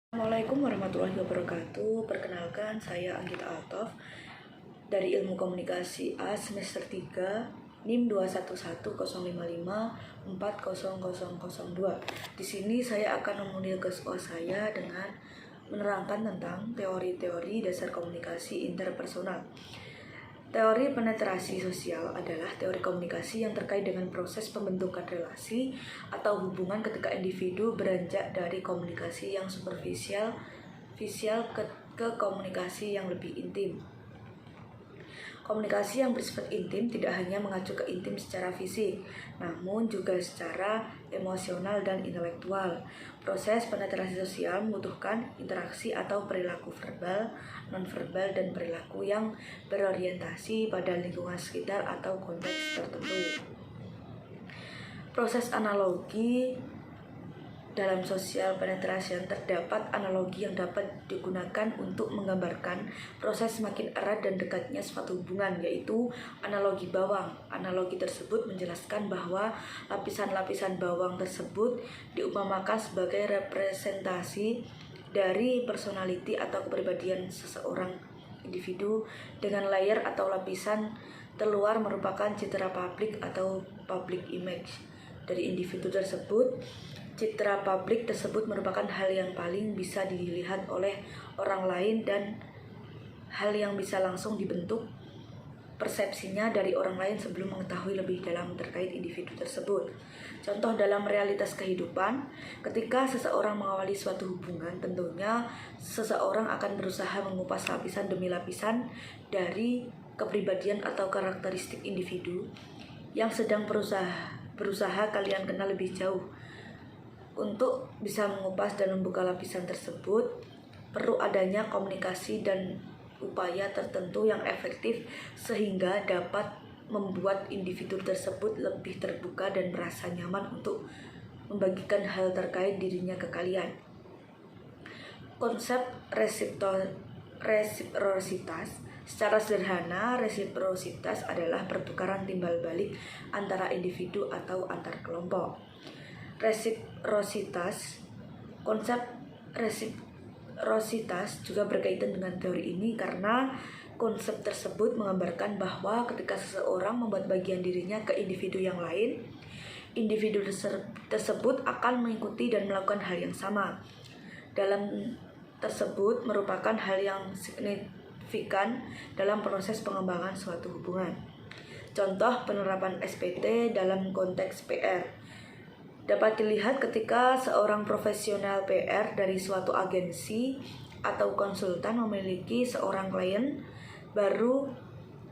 Assalamualaikum warahmatullahi wabarakatuh. Perkenalkan, saya Anggita Altof dari Ilmu Komunikasi A semester 3 NIM 21105540002. Di sini saya akan memenuhi tugas saya dengan menerangkan tentang teori-teori dasar komunikasi interpersonal. Teori penetrasi sosial adalah teori komunikasi yang terkait dengan proses pembentukan relasi atau hubungan ketika individu beranjak dari komunikasi yang superficial ke komunikasi yang lebih intim. Komunikasi yang bersifat intim tidak hanya mengacu ke intim secara fisik, namun juga secara emosional dan intelektual. Proses penetrasi sosial membutuhkan interaksi atau perilaku verbal, nonverbal, dan perilaku yang berorientasi pada lingkungan sekitar atau konteks tertentu. Proses analogi dalam sosial penetrasi terdapat analogi yang dapat digunakan untuk menggambarkan proses semakin erat dan dekatnya suatu hubungan, yaitu analogi bawang. Analogi tersebut menjelaskan bahwa lapisan-lapisan bawang tersebut diumpamakan sebagai representasi dari personality atau kepribadian seseorang individu, dengan layer atau lapisan terluar merupakan citra publik atau public image dari individu tersebut. Citra publik tersebut merupakan hal yang paling bisa dilihat oleh orang lain dan hal yang bisa langsung dibentuk persepsinya dari orang lain sebelum mengetahui lebih dalam terkait individu tersebut. Contoh dalam realitas kehidupan, ketika seseorang mengawali suatu hubungan, tentunya seseorang akan berusaha mengupas lapisan demi lapisan dari kepribadian atau karakteristik individu yang sedang berusaha kalian kenal lebih jauh. Untuk bisa mengupas dan membuka lapisan tersebut, perlu adanya komunikasi dan upaya tertentu yang efektif sehingga dapat membuat individu tersebut lebih terbuka dan merasa nyaman untuk membagikan hal terkait dirinya ke kalian. Konsep resiprositas. Secara sederhana, resiprositas adalah pertukaran timbal balik antara individu atau antar kelompok. Konsep resiprositas juga berkaitan dengan teori ini karena konsep tersebut menggambarkan bahwa ketika seseorang membuat bagian dirinya ke individu yang lain, individu tersebut akan mengikuti dan melakukan hal yang sama. Dalam tersebut merupakan hal yang signifikan dalam proses pengembangan suatu hubungan. Contoh penerapan SPT dalam konteks PR dapat dilihat ketika seorang profesional PR dari suatu agensi atau konsultan memiliki seorang klien baru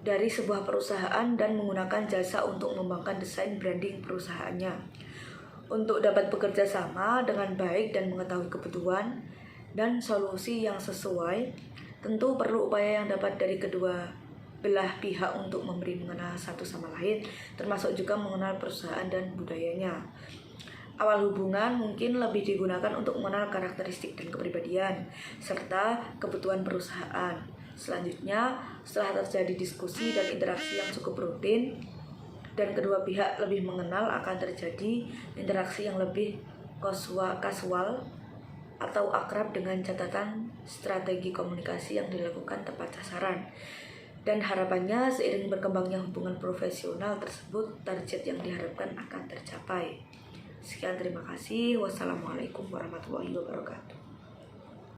dari sebuah perusahaan dan menggunakan jasa untuk mengembangkan desain branding perusahaannya. Untuk dapat bekerja sama dengan baik dan mengetahui kebutuhan dan solusi yang sesuai, tentu perlu upaya yang dapat dari kedua belah pihak untuk memberi mengenal satu sama lain, termasuk juga mengenal perusahaan dan budayanya. Awal hubungan mungkin lebih digunakan untuk mengenal karakteristik dan kepribadian serta kebutuhan perusahaan. Selanjutnya, setelah terjadi diskusi dan interaksi yang cukup rutin dan kedua pihak lebih mengenal, akan terjadi interaksi yang lebih kasual atau akrab dengan catatan strategi komunikasi yang dilakukan tepat sasaran. Dan harapannya seiring berkembangnya hubungan profesional tersebut, target yang diharapkan akan tercapai. Sekian, terima kasih. Wassalamualaikum warahmatullahi wabarakatuh.